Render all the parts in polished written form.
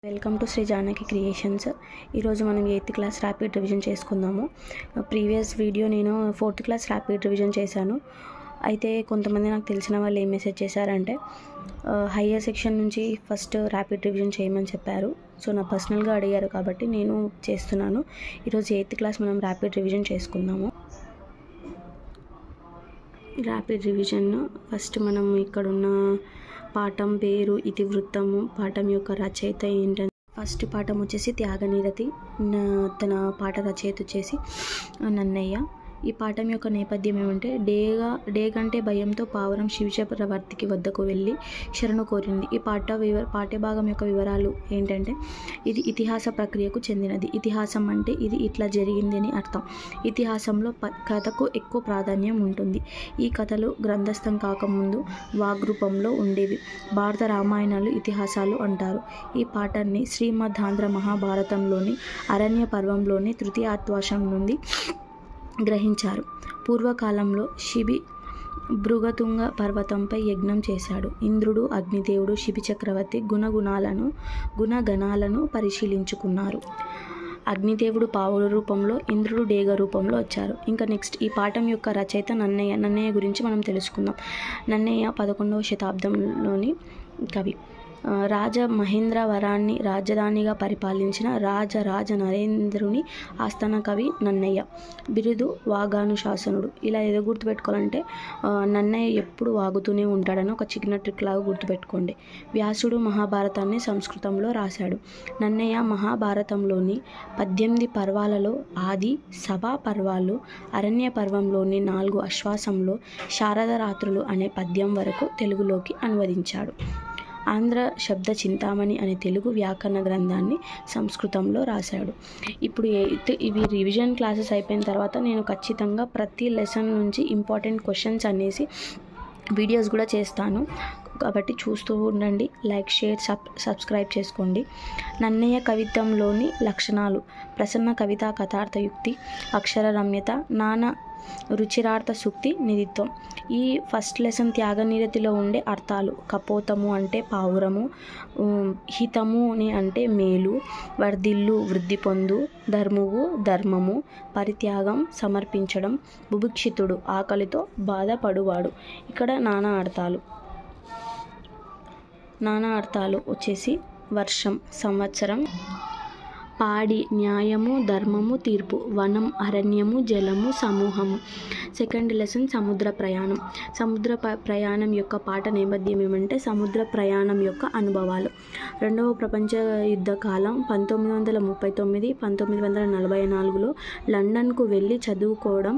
Welcome to Shri Janaki creations. ఈరోజు మనం 8th class rapid revision చేసుకుందాము. ప్రీవియస్ వీడియో నేను 4th క్లాస్ ర్యాపిడ్ రివిజన్ చేశాను. అయితే కొంతమంది నాకు తెలిసిన వాళ్ళు ఏం మెసేజ్ చేశారంటే హయ్యర్ సెక్షన్ నుంచి ఫస్ట్ ర్యాపిడ్ రివిజన్ చేయమని చెప్పారు. సో నా పర్సనల్గా అడిగారు కాబట్టి నేను చేస్తున్నాను. ఈరోజు 8th క్లాస్ మనం ర్యాపిడ్ రివిజన్ చేసుకుందాము. ర్యాపిడ్ రివిజన్ ఫస్ట్ మనం ఇక్కడున్న పాఠం పేరు, ఇతివృత్తము, పాఠం యొక్క రచయిత ఏంటంటే ఫస్ట్ పాఠం వచ్చేసి త్యాగనిరతి. తన పాట రచయిత వచ్చేసి నన్నయ్య. ఈ పాఠం యొక్క నేపథ్యం ఏమంటే డేగంటే భయంతో పావురం శివచక్రవర్తికి వద్దకు వెళ్ళి శరణు కోరింది. ఈ పాఠ్యభాగం యొక్క వివరాలు ఏంటంటే ఇది ఇతిహాస ప్రక్రియకు చెందినది. ఇతిహాసం అంటే ఇది ఇట్లా జరిగిందని అర్థం. ఇతిహాసంలో కథకు ఎక్కువ ప్రాధాన్యం ఉంటుంది. ఈ కథలు గ్రంథస్థం కాకముందు వాగ్రూపంలో ఉండేవి. భారత రామాయణాలు ఇతిహాసాలు అంటారు. ఈ పాఠాన్ని శ్రీమద్ మహాభారతంలోని అరణ్య పర్వంలోని తృతీయాధ్యాయం నుండి గ్రహించారు. పూర్వకాలంలో శిబి భృగతుంగ పర్వతంపై యజ్ఞం చేశాడు. ఇంద్రుడు, అగ్నిదేవుడు, శిబి చక్రవర్తి గుణగణాలను పరిశీలించుకున్నారు. అగ్నిదేవుడు పావుల రూపంలో, ఇంద్రుడు డేగ రూపంలో వచ్చారు. ఇంకా నెక్స్ట్ ఈ పాఠం యొక్క రచయిత నన్నయ్య గురించి మనం తెలుసుకుందాం. నన్నయ్య 11వ శతాబ్దంలోని కవి. రాజ మహేంద్రవరాన్ని రాజధానిగా పరిపాలించిన రాజరాజ నరేంద్రుని ఆస్థాన కవి నన్నయ్య. బిరుదు వాగానుశాసనుడు. ఇలా ఏదో గుర్తుపెట్టుకోవాలంటే నన్నయ్య ఎప్పుడు వాగుతూనే ఉంటాడని ఒక చిన్న ట్రిక్ లాగా గుర్తుపెట్టుకోండి. వ్యాసుడు మహాభారతాన్ని సంస్కృతంలో రాశాడు. నన్నయ్య మహాభారతంలోని 18 పర్వాలలో ఆది, సభా పర్వాలు, అరణ్య పర్వంలోని 4 అశ్వాసంలో శారదరాత్రులు అనే పద్యం వరకు తెలుగులోకి అనువదించాడు. ఆంధ్ర శబ్ద చింతామణి అనే తెలుగు వ్యాకరణ గ్రంథాన్ని సంస్కృతంలో రాశాడు. ఇప్పుడు ఇవి రివిజన్ క్లాసెస్ అయిపోయిన తర్వాత నేను ఖచ్చితంగా ప్రతి లెసన్ నుంచి ఇంపార్టెంట్ క్వశ్చన్స్ అనేసి వీడియోస్ కూడా చేస్తాను. కాబట్టి చూస్తూ ఉండండి. లైక్, షేర్, సబ్స్క్రైబ్ చేసుకోండి. నన్నయ్య కవిత్వంలోని లక్షణాలు: ప్రసన్న కవితా కథార్థయుక్తి, అక్షర రమ్యత, నాన రుచిరార్థ సూక్తి, నిధిత్వం. ఈ ఫస్ట్ లెసన్ త్యాగనిరతిలో ఉండే అర్థాలు: కపోతము అంటే పావురము, హితముని అంటే మేలు, వర్ధిల్లు వృద్ధి పొందు, ధర్మువు ధర్మము, పరిత్యాగం సమర్పించడం, బుభుక్షితుడు ఆకలితో బాధపడువాడు. ఇక్కడ నానా అర్థాలు వచ్చేసి వర్షం, సంవత్సరం, పాడి, న్యాయము, ధర్మము, తీర్పు, వనం, అరణ్యము, జలము, సమూహము. సెకండ్ లెసన్ సముద్ర ప్రయాణం. సముద్ర ప్రయాణం యొక్క పాట నేపథ్యం ఏమంటే సముద్ర ప్రయాణం యొక్క అనుభవాలు. 2వ ప్రపంచ యుద్ధ కాలం 1939, 1944లో లండన్కు వెళ్ళి చదువుకోవడం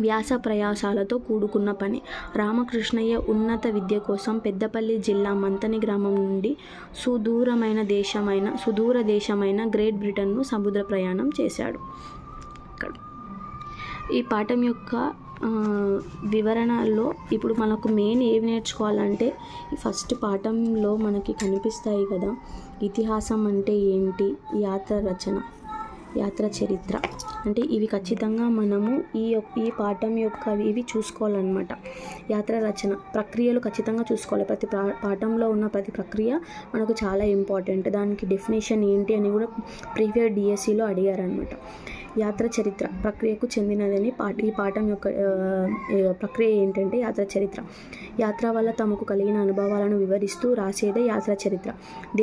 వ్యాస ప్రయాసాలతో కూడుకున్న పని. రామకృష్ణయ్య ఉన్నత విద్య కోసం పెద్దపల్లి జిల్లా మంతని గ్రామం నుండి సుదూర దేశమైన గ్రేట్ బ్రిటన్ను సముద్ర ప్రయాణం చేశాడు. ఈ పాఠం యొక్క వివరణలో ఇప్పుడు మనకు మెయిన్ ఏమి నేర్చుకోవాలంటే ఈ ఫస్ట్ పాఠంలో మనకి కనిపిస్తాయి కదా, ఇతిహాసం అంటే ఏంటి, యాత్ర చరిత్ర అంటే ఇవి ఖచ్చితంగా మనము ఈ పాఠం యొక్క ఇవి చూసుకోవాలన్నమాట. యాత్ర రచన ప్రక్రియలు ఖచ్చితంగా చూసుకోవాలి. ప్రతి పాఠంలో ఉన్న ప్రతి ప్రక్రియ మనకు చాలా ఇంపార్టెంట్. దానికి డెఫినేషన్ ఏంటి అని కూడా ప్రీవియస్ డిఎస్సిలో అడిగారనమాట. యాత్ర చరిత్ర ప్రక్రియకు చెందినదని ఈ పాఠం యొక్క ప్రక్రియ ఏంటంటే యాత్ర చరిత్ర. యాత్ర వల్ల తమకు కలిగిన అనుభవాలను వివరిస్తూ రాసేదే యాత్ర చరిత్ర.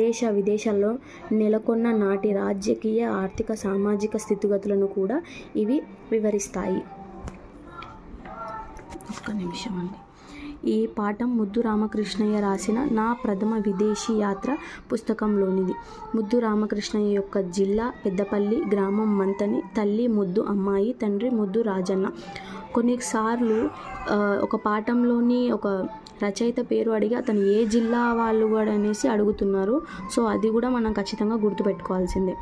దేశ విదేశాల్లో నెలకొన్న నాటి రాజకీయ, ఆర్థిక, సామాజిక స్థితిగతులను కూడా ఇవి వివరిస్తాయి. ఒక్క నిమిషం అండి. ఈ పాఠం ముద్దు రామకృష్ణయ్య రాసిన నా ప్రథమ విదేశీ యాత్ర పుస్తకంలోనిది. ముద్దు రామకృష్ణయ్య యొక్క జిల్లా పెద్దపల్లి, గ్రామం మంతని, తల్లి ముద్దు అమ్మాయి, తండ్రి ముద్దు రాజన్న. కొన్నిసార్లు ఒక పాఠంలోని ఒక రచయిత పేరు అడిగి అతను ఏ జిల్లా వాళ్ళు కూడా అనేసి అడుగుతున్నారు. సో అది కూడా మనం ఖచ్చితంగా గుర్తుపెట్టుకోవాల్సిందే.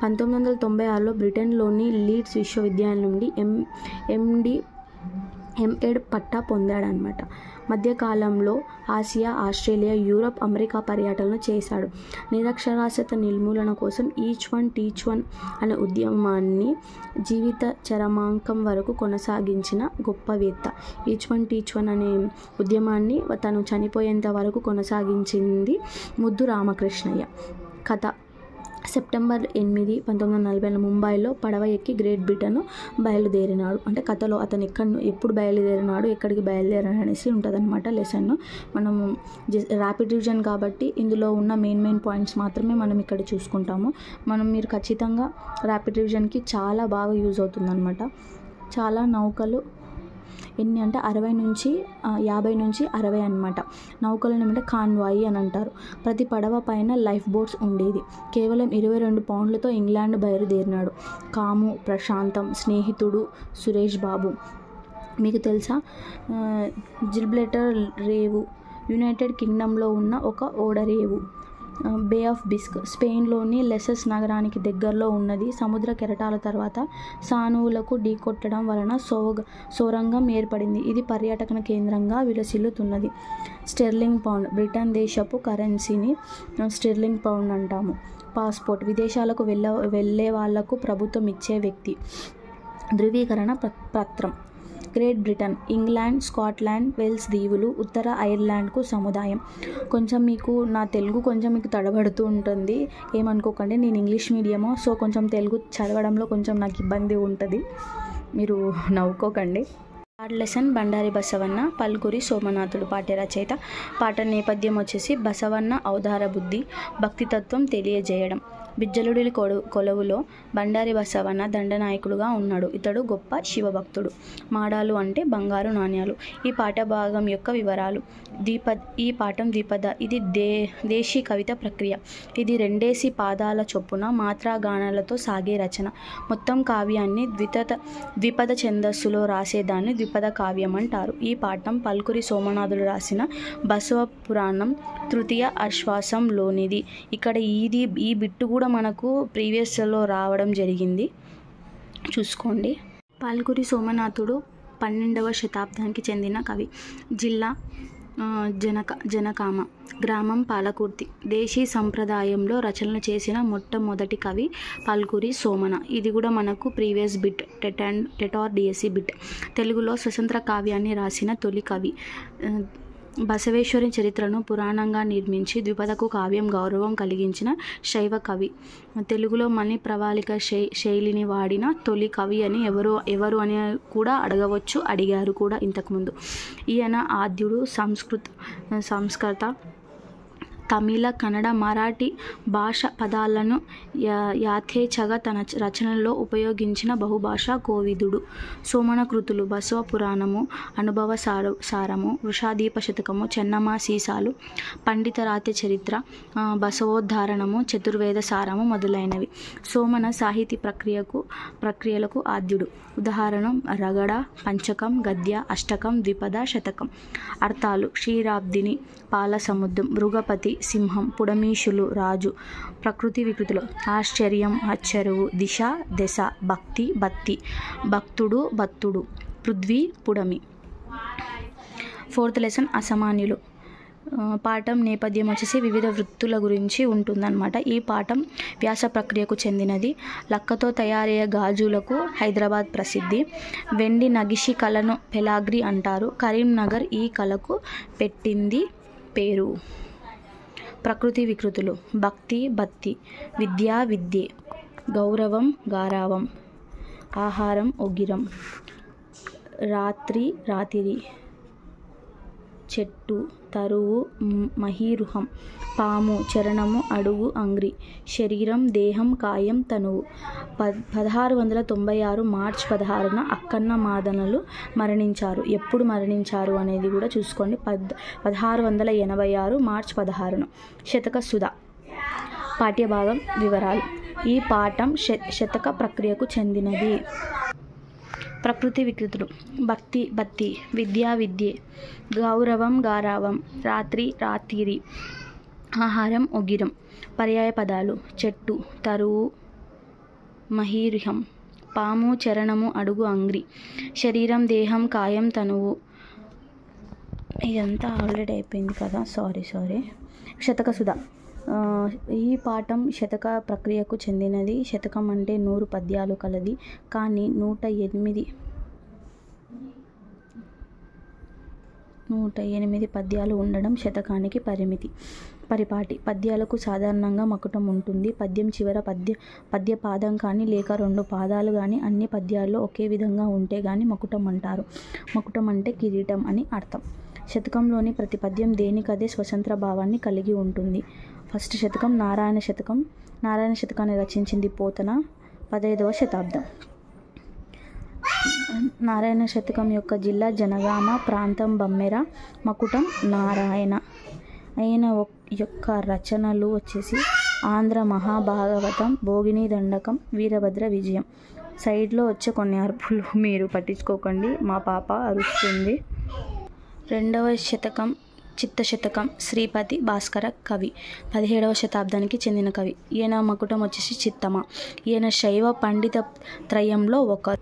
1996లో బ్రిటన్లోని లీడ్స్ విశ్వవిద్యాలయం నుండి ఎంఎడ్ పట్టా పొందాడనమాట. మధ్యకాలంలో ఆసియా, ఆస్ట్రేలియా, యూరప్, అమెరికా పర్యటనలు చేశాడు. నిరక్షరాస్యత నిర్మూలన కోసం ఈచ్ వన్ టీచ్ వన్ అనే ఉద్యమాన్ని జీవిత చరమాంకం వరకు కొనసాగించిన గొప్పవేత్త. ఈచ్ వన్ టీచ్ వన్ అనే ఉద్యమాన్ని తను చనిపోయేంత వరకు కొనసాగించింది ముద్దు రామకృష్ణయ్య. కథ సెప్టెంబర్ 8, 1940 ముంబైలో పడవ ఎక్కి గ్రేట్ బ్రిటన్ బయలుదేరినాడు. అంటే కథలో అతను ఎప్పుడు బయలుదేరినాడు, ఎక్కడికి బయలుదేరాడు అనేసి ఉంటుందన్నమాట లెసన్. మనము ర్యాపిడ్ రివిజన్ కాబట్టి ఇందులో ఉన్న మెయిన్ పాయింట్స్ మాత్రమే మనం ఇక్కడ చూసుకుంటాము. మీరు ఖచ్చితంగా ర్యాపిడ్ రివిజన్కి చాలా బాగా యూజ్ అవుతుందన్నమాట. చాలా నౌకలు ఎన్ని అంటే 50 నుంచి 60 అనమాట. నౌకలను ఏమంటే కాన్వాయి అని అంటారు. ప్రతి పడవ పైన లైఫ్ బోట్స్ ఉండేది. కేవలం 22 పౌండ్లతో ఇంగ్లాండ్ బయలుదేరినాడు. కాము, ప్రశాంతం, స్నేహితుడు సురేష్ బాబు. మీకు తెలుసా, జిబ్రల్టర్ రేవు యునైటెడ్ కింగ్డమ్లో ఉన్న ఒక ఓడరేవు. బే ఆఫ్ బిస్క్ స్పెయిన్లోని లెసెస్ నగరానికి దగ్గరలో ఉన్నది. సముద్ర కెరటాల తర్వాత సానువులకు ఢీకొట్టడం వలన సొరంగం ఏర్పడింది. ఇది పర్యాటక కేంద్రంగా విలసిల్లుతున్నది. స్టెర్లింగ్ పౌండ్ బ్రిటన్ దేశపు కరెన్సీని స్టెర్లింగ్ పౌండ్ అంటాము. పాస్పోర్ట్ విదేశాలకు వెళ్ళే వాళ్లకు ప్రభుత్వం ఇచ్చే వ్యక్తి ధృవీకరణ పత్రం. Great Britain England, Scotland, Wales దీవులు, ఉత్తర ఐర్లాండ్కు సముదాయం. నా తెలుగు కొంచెం మీకు తడబడుతూ ఉంటుంది, ఏమనుకోకండి. నేను ఇంగ్లీష్ మీడియము, సో కొంచెం తెలుగు చదవడంలో కొంచెం నాకు ఇబ్బంది ఉంటుంది, మీరు నవ్వుకోకండి. థర్డ్ లెసన్ బండారి బసవన్న, పల్కురి సోమనాథుడు. పాఠ్య రచయిత. పాఠ నేపథ్యం వచ్చేసి బసవన్న ఔదార బుద్ధి, భక్తితత్వం తెలియజేయడం. బిజ్జలుడి కొలువులో బండారి బసవన్న దండనాయకుడుగా ఉన్నాడు. ఇతడు గొప్ప శివభక్తుడు. మాడాలు అంటే బంగారు నాణ్యాలు. ఈ పాఠభాగం యొక్క వివరాలు. ఈ పాఠం ద్విపద. ఇది దేశీ కవిత ప్రక్రియ. ఇది 2 పాదాల చొప్పున మాత్రాగానాలతో సాగే రచన. మొత్తం కావ్యాన్ని ద్విపద ఛందస్సులో రాసేదాన్ని ద్విపద కావ్యం అంటారు. ఈ పాఠం పల్కురి సోమనాథుడు రాసిన బసవ పురాణం తృతీయ ఆశ్వాసంలోనిది. ఇక్కడ ఈ బిట్టు కూడా మనకు ప్రీవియస్లో రావడం జరిగింది, చూసుకోండి. పల్కురి సోమనాథుడు 12వ శతాబ్దానికి చెందిన కవి. జిల్లా జనకామ, గ్రామం పాలకుర్తి. దేశీ సంప్రదాయంలో రచనలు చేసిన మొట్టమొదటి కవి పల్కురి సోమన. ఇది కూడా మనకు previous bit, TET are DSC bit. తెలుగులో స్వతంత్ర కావ్యాన్ని రాసిన తొలి కవి. బసవేశ్వరి చరిత్రను పురాణంగా నిర్మించి ద్విపదకు కావ్యం గౌరవం కలిగించిన శైవ కవి. తెలుగులో మళ్ళీ ప్రవాళిక శైలిని వాడిన తొలి కవి అని ఎవరు అని కూడా అడిగారు కూడా ఇంతకుముందు. ఈయన ఆద్యుడు. సంస్కృత, తమిళ, కన్నడ, మరాఠీ భాష పదాలను యథేచ్ఛగా తన రచనల్లో ఉపయోగించిన బహుభాషా కోవిదుడు. సోమన కృతులు: బసవ పురాణము, అనుభవ సారము, వృషాదీప శతకము, చెన్నమ్మ సీసాలు, పండిత రాత్య చరిత్ర, బసవోద్ధారణము, చతుర్వేద సారము మొదలైనవి. సోమన సాహితీ ప్రక్రియలకు ఆద్యుడు. ఉదాహరణ: రగడ, పంచకం, గద్య, అష్టకం, ద్విపద, శతకం. అర్థాలు: క్షీరాబ్దిని, పాల సముద్రం, మృగపతి, సింహం, పుడమీషులు, రాజు. ప్రకృతి వికృతులు: ఆశ్చర్యం, అచ్చరువు, దిశ, దశ, భక్తి, బత్తి, భక్తుడు, బత్తుడు, పృథ్వీ, పుడమి. ఫోర్త్ లెసన్ అసామాన్యులు. పాఠం నేపథ్యం వచ్చేసి వివిధ వృత్తుల గురించి ఉంటుందన్నమాట. ఈ పాఠం వ్యాస ప్రక్రియకు చెందినది. లక్కతో తయారయ్యే గాజులకు హైదరాబాద్ ప్రసిద్ధి. వెండి నగిషి కళను పెలాగ్రి అంటారు. కరీంనగర్ ఈ కళకు పెట్టింది పేరు. ప్రకృతి వికృతులు: భక్తి, బత్తి, విద్య, విద్యే, గౌరవం, గారావం, ఆహారం, ఒగిరం, రాత్రి, రాతిరి, చెట్టు, తరువు, మహీరుహం, పాము, చరణము, అడుగు, అంగ్రి, శరీరం, దేహం, కాయం, తనువు. 1696 మార్చి 16న అక్కన్న మాదనలు మరణించారు. ఎప్పుడు మరణించారు అనేది కూడా చూసుకోండి. 1686 మార్చి 16న. శతక సుధ. పాఠ్యభాగం వివరాలు. ఈ పాఠం శతక ప్రక్రియకు చెందినది. ప్రకృతి వికృతులు: భక్తి, బత్తి, విద్య, విద్యే, గౌరవం, గారావం, రాత్రి, రాతిరి, ఆహారం, ఒగిరం. పర్యాయ పదాలు: చెట్టు, తరువు, మహీరిహం, పాము, చరణము, అడుగు, అంగ్రి, శరీరం, దేహం, కాయం, తనువు. ఇదంతా ఆల్రెడీ అయిపోయింది కదా, సారీ. శతక సుధ. ఈ పాఠం శతక ప్రక్రియకు చెందినది. శతకం అంటే 100 పద్యాలు కలది. కానీ 108 పద్యాలు ఉండడం శతకానికి పరిమితి. పరిపాటి. పద్యాలకు సాధారణంగా మకుటం ఉంటుంది. పద్యం చివర పద్య పాదం కానీ లేక 2 పాదాలు కానీ అన్ని పద్యాల్లో ఒకే విధంగా ఉంటే కానీ మకుటం అంటారు. మకుటం అంటే కిరీటం అని అర్థం. శతకంలోని ప్రతి పద్యం దేనికదే స్వతంత్ర భావాన్ని కలిగి ఉంటుంది. ఫస్ట్ శతకం నారాయణ శతకం. నారాయణ శతకాన్ని రచించింది పోతన, 15వ శతాబ్దం. నారాయణ శతకం యొక్క జిల్లా జనగామ, ప్రాంతం బమ్మెర, మకుటం నారాయణ. ఆయన యొక్క రచనలు వచ్చేసి ఆంధ్ర మహాభాగవతం, భోగిని దండకం, వీరభద్ర విజయం. సైడ్లో వచ్చే కొన్ని అరుపులు మీరు పట్టించుకోకండి, మా పాప అరుస్తుంది. 2వ శతకం చిత్తశతకం. శ్రీపతి భాస్కర కవి, 17వ శతాబ్దానికి చెందిన కవి. ఈయన మకుటం వచ్చేసి చిత్తమ. ఈయన శైవ పండిత త్రయంలో ఒక.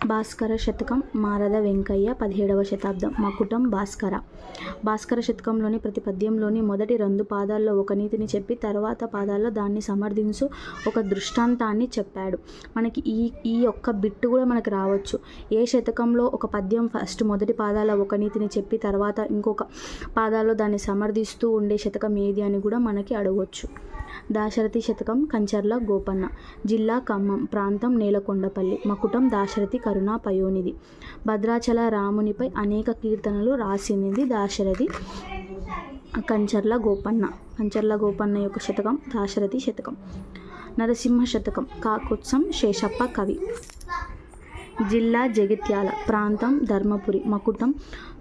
భాస్కర శతకం మారద వెంకయ్య, 17వ శతాబ్దం. మకుటం భాస్కర. భాస్కర శతకంలోని ప్రతి పద్యంలోని మొదటి 2 పాదాల్లో ఒక నీతిని చెప్పి తర్వాత పాదాల్లో దాన్ని సమర్థించు ఒక దృష్టాంతాన్ని చెప్పాడు. మనకి ఈ ఒక్క బిట్టు కూడా మనకు రావచ్చు. ఏ శతకంలో ఒక పద్యం ఫస్ట్ మొదటి పాదాల ఒక నీతిని చెప్పి తర్వాత ఇంకొక పాదాల్లో దాన్ని సమర్థిస్తూ ఉండే శతకం ఏది అని కూడా మనకి అడగవచ్చు. దాశరథి శతకం కంచర్ల గోపన్న, జిల్లా ఖమ్మం, ప్రాంతం నేలకొండపల్లి. మకుటం దాశరథి కరుణా పయోనిధి. భద్రాచల రామునిపై అనేక కీర్తనలు రాసినది దాశరథి. కంచర్ల గోపన్న. కంచర్ల గోపన్న యొక్క శతకం దాశరథి శతకం. నరసింహ శతకం కాకుత్సం శేషప్ప కవి, జిల్లా జగిత్యాల, ప్రాంతం ధర్మపురి. మకుటం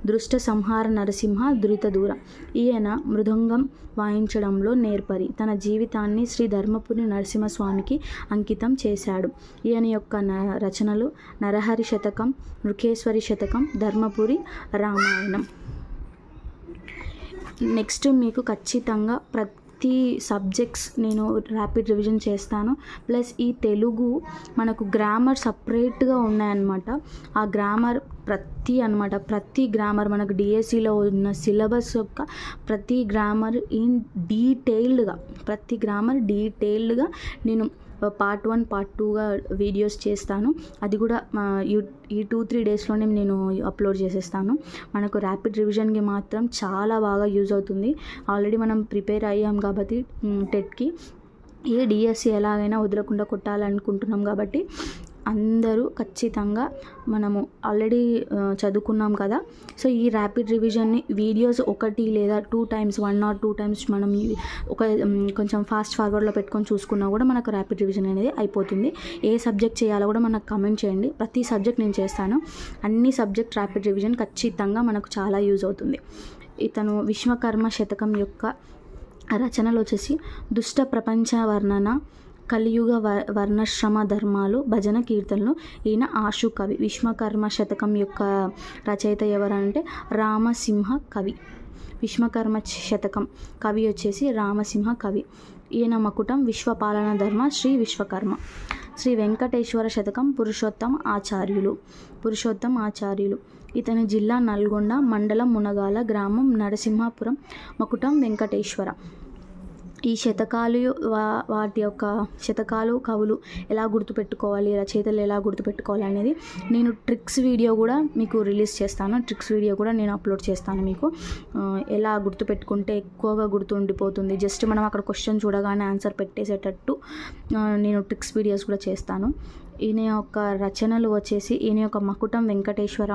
దృష్ట సంహార నరసింహ దురితదూర. ఈయన మృదంగం వాయించడంలో నేర్పరి. తన జీవితాన్ని శ్రీ ధర్మపురి నరసింహస్వామికి అంకితం చేశాడు. ఈయన యొక్క రచనలు నరహరి శతకం, నృకేశ్వరి శతకం, ధర్మపురి రామాయణం. నెక్స్ట్ మీకు ఖచ్చితంగా ప్రతి సబ్జెక్ట్స్ నేను ర్యాపిడ్ రివిజన్ చేస్తాను. ప్లస్ ఈ తెలుగు మనకు గ్రామర్ సపరేట్గా ఉన్నాయన్నమాట. ఆ గ్రామర్ ప్రతి గ్రామర్ మనకు డిఎస్సిలో ఉన్న సిలబస్ యొక్క ప్రతి గ్రామర్ ప్రతి గ్రామర్ డీటెయిల్డ్గా నేను పార్ట్ 1 పార్ట్ 2గా వీడియోస్ చేస్తాను. అది కూడా ఈ 2-3 డేస్లోనే నేను అప్లోడ్ చేసేస్తాను. మనకు ర్యాపిడ్ రివిజన్కి మాత్రం చాలా బాగా యూజ్ అవుతుంది. ఆల్రెడీ మనం ప్రిపేర్ అయ్యాం కాబట్టి టెట్కి ఏ డిఎస్సి ఎలాగైనా వదలకుండా కొట్టాలనుకుంటున్నాం కాబట్టి అందరూ ఖచ్చితంగా మనము ఆల్రెడీ చదువుకున్నాం కదా. సో ఈ ర్యాపిడ్ రివిజన్ని వీడియోస్ 1 లేదా 2 టైమ్స్ 1 or 2 టైమ్స్ మనం కొంచెం ఫాస్ట్ ఫార్వర్డ్లో పెట్టుకొని చూసుకున్నా కూడా మనకు ర్యాపిడ్ రివిజన్ అనేది అయిపోతుంది. ఏ సబ్జెక్ట్ చేయాలో కూడా మనకు కమెంట్ చేయండి. ప్రతి సబ్జెక్ట్ నేను చేస్తాను. అన్ని సబ్జెక్ట్ ర్యాపిడ్ రివిజన్ ఖచ్చితంగా మనకు చాలా యూజ్ అవుతుంది. ఇతను విశ్వకర్మ శతకం యొక్క రచనలు వచ్చేసి దుష్ట ప్రపంచ వర్ణన, కలియుగ వర్ణశ్రమ ధర్మాలు, భజన కీర్తనలు. ఈయన ఆశు కవి. విశ్వకర్మ శతకం యొక్క రచయిత ఎవరంటే రామసింహ కవి. విశ్వకర్మ శతకం కవి వచ్చేసి రామసింహ కవి. ఈయన మకుటం విశ్వపాలన ధర్మ శ్రీ విశ్వకర్మ. శ్రీ వెంకటేశ్వర శతకం పురుషోత్తం ఆచార్యులు. ఇతని జిల్లా నల్గొండ, మండలం మునగాల, గ్రామం నరసింహాపురం. మకుటం వెంకటేశ్వర. ఈ శతకాలు వాటి యొక్క శతకాలు కవులు ఎలా గుర్తుపెట్టుకోవాలి, రచయితలు ఎలా గుర్తుపెట్టుకోవాలి అనేది నేను ట్రిక్స్ వీడియో కూడా మీకు రిలీజ్ చేస్తాను. ట్రిక్స్ వీడియో కూడా నేను అప్లోడ్ చేస్తాను. మీకు ఎలా గుర్తుపెట్టుకుంటే ఎక్కువగా గుర్తుండిపోతుంది, జస్ట్ మనం అక్కడ క్వశ్చన్ చూడగానే ఆన్సర్ పెట్టేసేటట్టు నేను ట్రిక్స్ వీడియోస్ కూడా చేస్తాను. ఈయన యొక్క రచనలు వచ్చేసి ఈయన యొక్క మకుటం వెంకటేశ్వర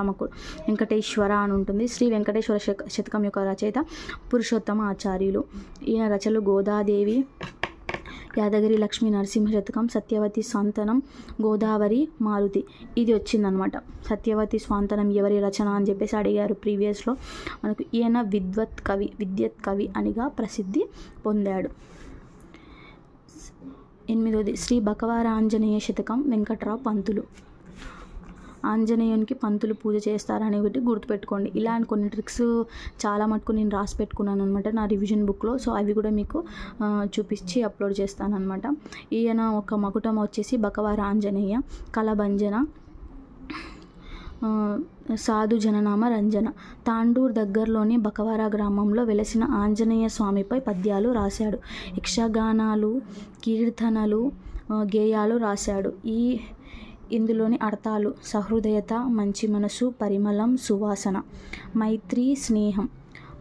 అని ఉంటుంది. శ్రీ వెంకటేశ్వర శతకం యొక్క రచయిత పురుషోత్తమ ఆచార్యులు. ఈయన రచనలు గోదాదేవి, యాదగిరి లక్ష్మీ నరసింహ శతకం, సత్యవతి స్వాంతనం, గోదావరి మారుతి. ఇది వచ్చిందనమాట. సత్యవతి స్వాంతనం ఎవరి రచన అని చెప్పేసి అడిగారు ప్రీవియస్లో. మనకు ఈయన విద్వత్ కవి అనిగా ప్రసిద్ధి పొందాడు. 8వది శ్రీ బకవార ఆంజనేయ శతకం, వెంకట్రావు పంతులు. ఆంజనేయునికి పంతులు పూజ చేస్తారని ఒకటి గుర్తుపెట్టుకోండి. ఇలా కొన్ని ట్రిక్స్ చాలా మటుకు నేను రాసి పెట్టుకున్నాను అనమాట నా రివిజన్ బుక్లో. సో అవి కూడా మీకు చూపించి అప్లోడ్ చేస్తాను అనమాట. ఈయన ఒక మకుటం వచ్చేసి బకవార ఆంజనేయ, కలభంజన, సాధు జననామ రంజన. తాండూర్ దగ్గరలోని బకవార గ్రామంలో వెలసిన ఆంజనేయ స్వామిపై పద్యాలు రాశాడు. యక్షగానాలు, కీర్తనలు, గేయాలు రాశాడు. ఇందులోని అర్థాలు సహృదయత, మంచి మనసు, పరిమళం, సువాసన, మైత్రి, స్నేహం,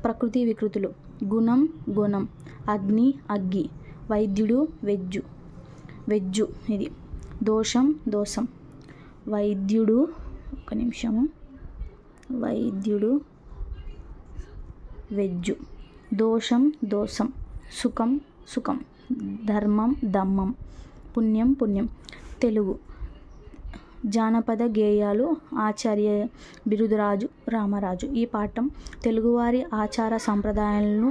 ప్రకృతి వికృతులు, గుణం గుణం, అగ్ని అగ్గి, వైద్యుడు వెజ్జు ఇది, దోషం దోషం, వైద్యుడు ఒక నిమిషము, వైద్యుడు వెజ్జు, దోషం దోషం, సుఖం సుఖం, ధర్మం దమ్మం, పుణ్యం పుణ్యం. తెలుగు జానపద గేయాలు ఆచార్య బిరుదురాజు రామరాజు. ఈ పాఠం తెలుగువారి ఆచార సంప్రదాయాలను,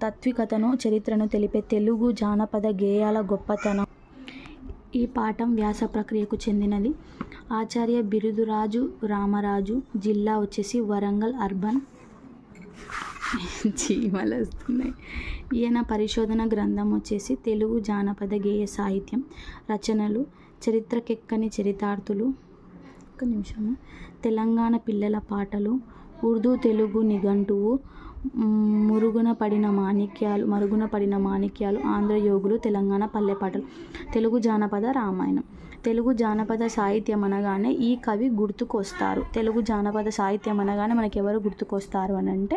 తాత్వికతను, చరిత్రను తెలిపే తెలుగు జానపద గేయాల గొప్పతనం. ఈ పాఠం వ్యాస ప్రక్రియకు చెందినది. ఆచార్య బిరుదురాజు రామరాజు. జిల్లా వచ్చేసి వరంగల్ అర్బన్. చీమలు వస్తున్నాయి. ఈయన పరిశోధన గ్రంథం వచ్చేసి తెలుగు జానపద గేయ సాహిత్యం. రచనలు చరిత్రకెక్కని చరితార్థులు, ఒక నిమిషము, తెలంగాణ పిల్లల పాటలు, ఉర్దూ తెలుగు నిఘంటువు, మరుగున పడిన మాణిక్యాలు, ఆంధ్రయోగులు, తెలంగాణ పల్లె పాటలు. తెలుగు జానపద రామాయణం. తెలుగు జానపద సాహిత్యం అనగానే ఈ కవి గుర్తుకొస్తారు. తెలుగు జానపద సాహిత్యం అనగానే మనకి ఎవరు గుర్తుకొస్తారు అని అంటే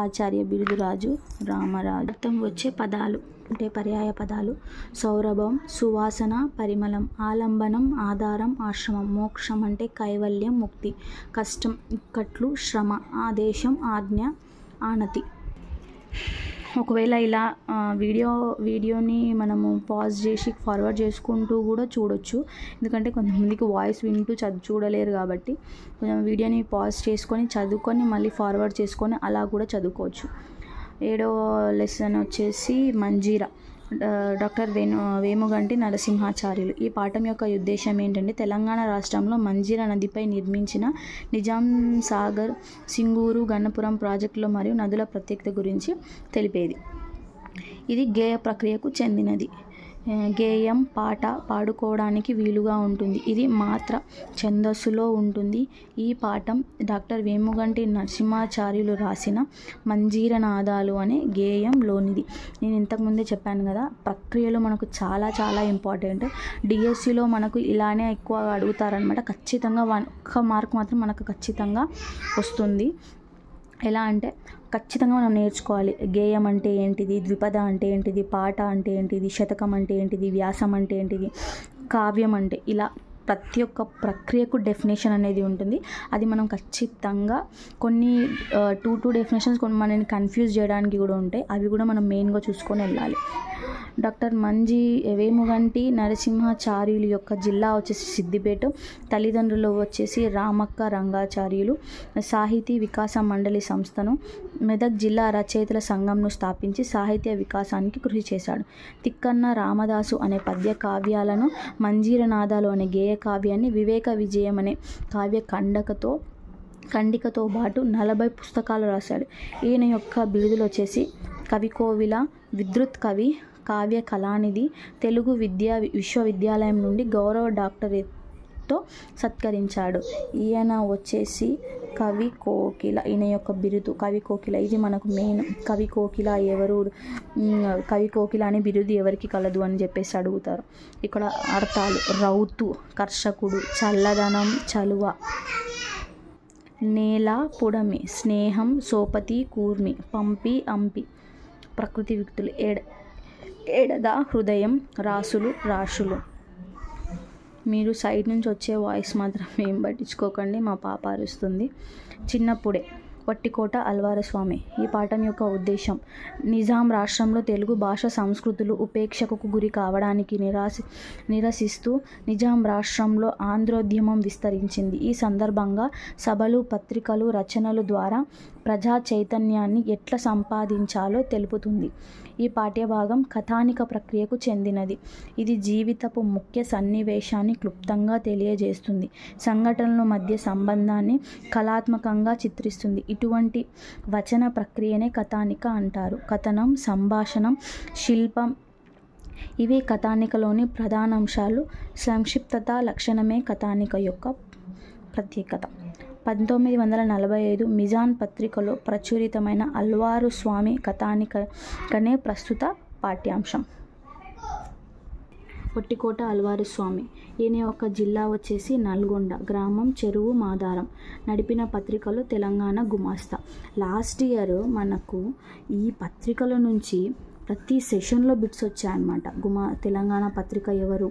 ఆచార్య బిరుదురాజు రామరాజు. అర్థం వచ్చే పదాలు అంటే పర్యాయ పదాలు: సౌరభం, సువాసన, పరిమళం, ఆలంబనం, ఆధారం, ఆశ్రమం, మోక్షం అంటే కైవల్యం, ముక్తి, కష్టం, ఇక్కట్లు, శ్రమ, ఆదేశం, ఆజ్ఞ, ఆనతి. ఒకవేళ ఇలా వీడియోని మనము పాజ్ చేసి ఫార్వర్డ్ చేసుకుంటూ కూడా చూడొచ్చు. ఎందుకంటే కొంతమందికి వాయిస్ వింటూ చూడలేరు కాబట్టి కొంచెం వీడియోని పాజ్ చేసుకొని చదువుకొని మళ్ళీ ఫార్వర్డ్ చేసుకొని అలా కూడా చదువుకోవచ్చు. 7వ లెసన్ వచ్చేసి మంజీరా, డాక్టర్ వేముగంటి నరసింహాచార్యులు. ఈ పాఠం యొక్క ఉద్దేశం ఏంటంటే తెలంగాణ రాష్ట్రంలో మంజీరా నదిపై నిర్మించిన నిజాం సాగర్, సింగూరు, గన్నపురం ప్రాజెక్టులు మరియు నదుల ప్రత్యేకత గురించి తెలిపేది. ఇది గేయ ప్రక్రియకు చెందినది. గేయం పాట పాడుకోవడానికి వీలుగా ఉంటుంది. ఇది మాత్ర ఛందస్సులో ఉంటుంది. ఈ పాఠం డాక్టర్ వేముగంటి నరసింహాచార్యులు రాసిన మంజీరనాదాలు అనే గేయంలోనిది. నేను ఇంతకుముందే చెప్పాను కదా, ప్రక్రియలు మనకు చాలా చాలా ఇంపార్టెంట్. డిఎస్సిలో మనకు ఇలానే ఎక్కువ అడుగుతారనమాట. ఖచ్చితంగా 1 మార్క్ మాత్రం మనకు ఖచ్చితంగా వస్తుంది. ఎలా అంటే ఖచ్చితంగా మనం నేర్చుకోవాలి. గేయం అంటే ఏంటిది, ద్విపద అంటే ఏంటిది, పాట అంటే ఏంటిది, శతకం అంటే ఏంటిది, వ్యాసం అంటే ఏంటిది, కావ్యం అంటే, ఇలా ప్రతి ఒక్క ప్రక్రియకు డెఫినేషన్ అనేది ఉంటుంది. అది మనం ఖచ్చితంగా కొన్ని 2 డెఫినేషన్స్ కొన్ని మనల్ని కన్ఫ్యూజ్ చేయడానికి కూడా ఉంటాయి. అవి కూడా మనం మెయిన్గా చూసుకొని వెళ్ళాలి. డాక్టర్ వేముగంటి నరసింహాచార్యులు యొక్క జిల్లా వచ్చేసి సిద్దిపేట. తల్లిదండ్రులు వచ్చేసి రామక్క రంగాచార్యులు. సాహితీ వికాస మండలి సంస్థను, మెదక్ జిల్లా రచయితల సంఘంను స్థాపించి సాహిత్య వికాసానికి కృషి చేశాడు. తిక్కన్న రామదాసు అనే పద్య కావ్యాలను, మంజీరనాదాలు అనే గేయ కావ్యాన్ని, వివేక విజయం అనే కావ్య ఖండికతో పాటు 40 పుస్తకాలు రాశాడు. ఈయన యొక్క బిరుదులు వచ్చేసి కవికోవిల, విద్రుత్ కవి, కావ్య కళానిధి, తెలుగు విశ్వవిద్యాలయం నుండి గౌరవ డాక్టరేట్తో సత్కరించాడు. ఈయన వచ్చేసి కవి కోకిల. ఈయన యొక్క బిరుదు కవి కోకిల. ఇది మనకు మెయిన్. కవి కోకిల ఎవరు, కవి కోకిల అనే బిరుదు ఎవరికి కలదు అని చెప్పేసి అడుగుతారు. ఇక్కడ అర్థాలు: రౌతు కర్షకుడు, చల్లదనం చలువ, నేల పుడమి, స్నేహం సోపతి కూర్మి, పంపి అంపి. ప్రకృతి వ్యక్తులు: ఎడద హృదయం, రాసులు రాశులు. మీరు సైడ్ నుంచి వచ్చే వాయిస్ మాత్రం ఏం పట్టించుకోకండి, మా పాప అరుస్తుంది. చిన్నప్పుడే, వట్టికోట అల్వారస్వామి. ఈ పాఠం యొక్క ఉద్దేశం: నిజాం రాష్ట్రంలో తెలుగు భాష సంస్కృతులు ఉపేక్షకు గురి కావడానికి నిరసిస్తూ నిజాం రాష్ట్రంలో ఆంధ్రోద్యమం విస్తరించింది. ఈ సందర్భంగా సభలు, పత్రికలు, రచనల ద్వారా ప్రజా చైతన్యాన్ని ఎట్లా సంపాదించాలో తెలుపుతుంది. ఈ పాఠ్యభాగం కథానిక ప్రక్రియకు చెందినది. ఇది జీవితపు ముఖ్య సన్నివేశాన్ని క్లుప్తంగా తెలియజేస్తుంది. సంఘటనల మధ్య సంబంధాన్ని కళాత్మకంగా చిత్రిస్తుంది. ఇటువంటి వచన ప్రక్రియనే కథానిక అంటారు. కథనం, సంభాషణం, శిల్పం ఇవే కథానికలోని ప్రధానాంశాలు. సంక్షిప్తత లక్షణమే కథానిక యొక్క ప్రత్యేకత. 1945 మిజాన్ పత్రికలో ప్రచురితమైన అల్వారు స్వామి కథానికనే ప్రస్తుత పాఠ్యాంశం. పొట్టికోట అల్వారు స్వామి. ఈయన యొక్క జిల్లా వచ్చేసి నల్గొండ, గ్రామం చెరువు మాధారం. నడిపిన పత్రికలు తెలంగాణ గుమాస్తా. లాస్ట్ ఇయర్ మనకు ఈ పత్రికల నుంచి ప్రతి సెషన్లో బిట్స్ వచ్చాయన్నమాట. తెలంగాణ పత్రిక ఎవరు,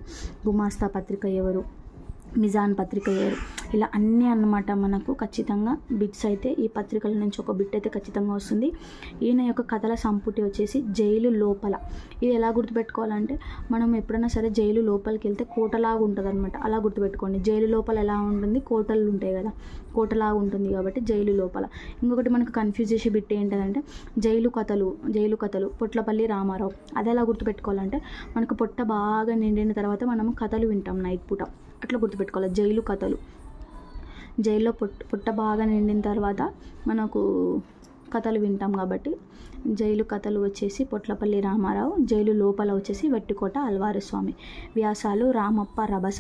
గుమాస్తా పత్రిక ఎవరు, మిజాన్ పత్రిక ఎవరు, ఇలా అన్నీ అన్నమాట. మనకు ఖచ్చితంగా బిట్స్ అయితే ఈ పత్రికల నుంచి ఒక బిట్ అయితే ఖచ్చితంగా వస్తుంది. ఈయన యొక్క కథల సంపుటి వచ్చేసి జైలు లోపల. ఇది ఎలా గుర్తుపెట్టుకోవాలంటే, మనం ఎప్పుడైనా సరే జైలు లోపలికి వెళ్తే కోటలాగా ఉంటుంది అనమాట. అలా గుర్తుపెట్టుకోండి. జైలు లోపల ఎలా ఉంటుంది, కోటలు ఉంటాయి కదా, కోటలాగా ఉంటుంది కాబట్టి జైలు లోపల. ఇంకొకటి మనకు కన్ఫ్యూజ్ చేసే బిట్ ఏంటంటే జైలు కథలు పొట్లపల్లి రామారావు. అది ఎలా గుర్తుపెట్టుకోవాలంటే, మనకు పొట్ట బాగా నిండిన తర్వాత మనం కథలు వింటాం నైట్ పూట, అట్లా గుర్తుపెట్టుకోవాలి. జైలు కథలు, జైల్లో పొట్ట బాగా నిండిన తర్వాత మనకు కథలు వింటాం కాబట్టి జైలు కథలు వచ్చేసి పొట్లపల్లి రామారావు. జైలు లోపల వచ్చేసి వెట్టికోట అల్వారు స్వామి. వ్యాసాలు రామప్ప రభస,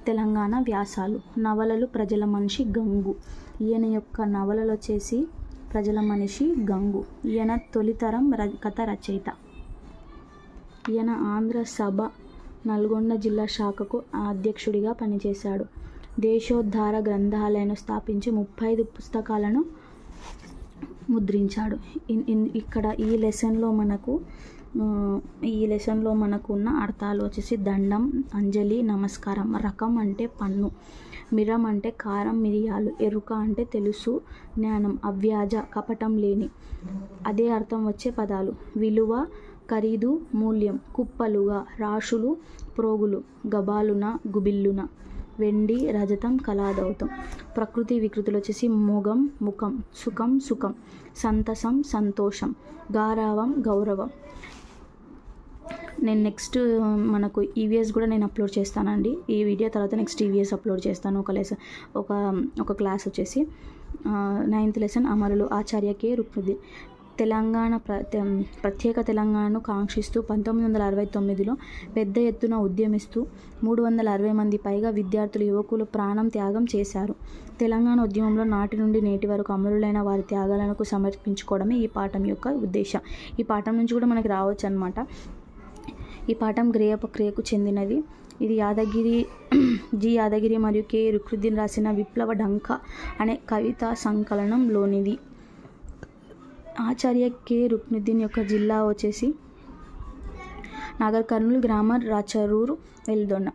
తెలంగాణ వ్యాసాలు. నవలలు ప్రజల మనిషి గంగు. ఈయన యొక్క నవలలు వచ్చేసి ప్రజల మనిషి గంగు. ఈయన తొలితరం కథ రచయిత. ఈయన ఆంధ్ర సభ నల్గొండ జిల్లా శాఖకు అధ్యక్షుడిగా పనిచేశాడు. దేశోద్ధార గ్రంథాలయాన్ని స్థాపించి 35 పుస్తకాలను ముద్రించాడు. ఇక్కడ ఈ లెసన్లో మనకు ఉన్న అర్థాలు వచ్చేసి దండం, అంజలి, నమస్కారం. రకం అంటే పన్ను, మిరం అంటే కారం మిరియాలు, ఎరుక అంటే తెలుసు జ్ఞానం, అవ్యాజ కపటం లేని. అదే అర్థం వచ్చే పదాలు: విలువ, ఖరీదు, మూల్యం, కుప్పలుగా, రాశులు, ప్రోగులు, గబాలున, గుబిల్లున, వెండి, రజతం, కళాదౌతం. ప్రకృతి వికృతులు వచ్చేసి మొగం, ముఖం, సుఖం, సంతసం, సంతోషం, గారావం, గౌరవం. నేను నెక్స్ట్ మనకు ఈవీఎస్ కూడా నేను అప్లోడ్ చేస్తానండి. ఈ వీడియో తర్వాత నెక్స్ట్ ఈవీఎస్ అప్లోడ్ చేస్తాను. ఒక క్లాస్ వచ్చేసి 9th లెసన్ అమరులు. ఆచార్య కె రుక్నుద్దీన్. తెలంగాణ ప్రత్యేక తెలంగాణను కాంక్షిస్తూ 1969లో పెద్ద ఎత్తున ఉద్యమిస్తూ 360 మంది పైగా విద్యార్థులు, యువకులు ప్రాణం త్యాగం చేశారు. తెలంగాణ ఉద్యమంలో నాటి నుండి నేటి వరకు అమరులైన వారి త్యాగాలను సమర్పించుకోవడమే ఈ పాఠం యొక్క ఉద్దేశం. ఈ పాఠం నుంచి కూడా మనకి రావచ్చు అన్నమాట. ఈ పాఠం గ్రేయ ప్రక్రియకు చెందినది. ఇది యాదగిరి మరియు కె రుక్నుద్దీన్ రాసిన విప్లవ ఢంక అనే కవితా సంకలనంలోనిది. ఆచార్య కె రుక్నుద్దీన్ యొక్క జిల్లా వచ్చేసి నాగర్ కర్నూలు, గ్రామం రాచరూరు, వెల్దొండ.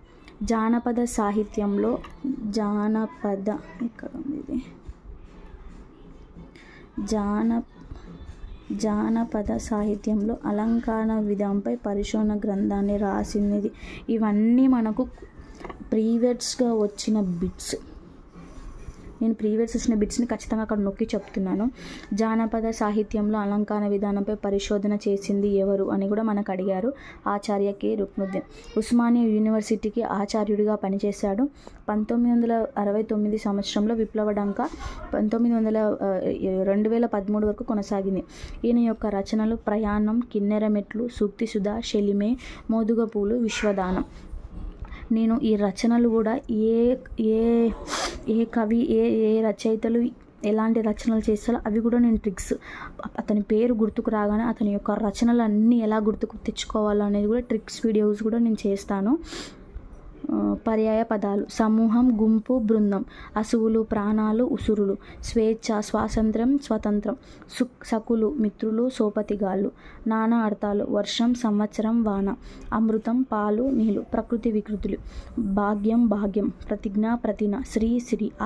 జానపద సాహిత్యంలో జానపద సాహిత్యంలో అలంకార విధంపై పరిశోధన గ్రంథాన్ని రాసినది. ఇవన్నీ మనకు ప్రీవియస్గా వచ్చిన బిట్స్. నేను ప్రీవియస్ వచ్చిన బిట్స్ని ఖచ్చితంగా అక్కడ నొక్కి చెప్తున్నాను. జానపద సాహిత్యంలో అలంకార విధానంపై పరిశోధన చేసింది ఎవరు అని కూడా మనకు అడిగారు. ఆచార్య కె రుక్నుద్దీన్. ఉస్మానియా యూనివర్సిటీకి ఆచార్యుడిగా పనిచేశాడు. 1969 సంవత్సరంలో విప్లవ ఢంక 2013 వరకు కొనసాగింది. ఈయన యొక్క రచనలు ప్రయాణం, కిన్నెరమెట్లు, సూక్తి సుధ, షెలిమే, మోదుగపూలు, విశ్వదానం. నేను ఈ రచనలు కూడా ఏ కవి ఏ రచయితలు ఎలాంటి రచనలు చేస్తారో అవి కూడా నేను ట్రిక్స్, అతని పేరు గుర్తుకు రాగానే అతని యొక్క రచనలు అన్నీ ఎలా గుర్తుకు తెచ్చుకోవాలో అనేది కూడా ట్రిక్స్ వీడియోస్ కూడా నేను చేస్తాను. పర్యాయ పదాలు: సమూహం, గుంపు, బృందం. అసువులు, ప్రాణాలు, ఉసురులు. స్వేచ్ఛ, స్వాతంత్రం, స్వతంత్రం. సకులు, మిత్రులు, సోపతిగాళ్ళు. నానా అర్థాలు: వర్షం, సంవత్సరం, వాన. అమృతం, పాలు, నీళ్ళు. ప్రకృతి వికృతులు: భాగ్యం, ప్రతిజ్ఞ, ప్రతిన. శ్రీ,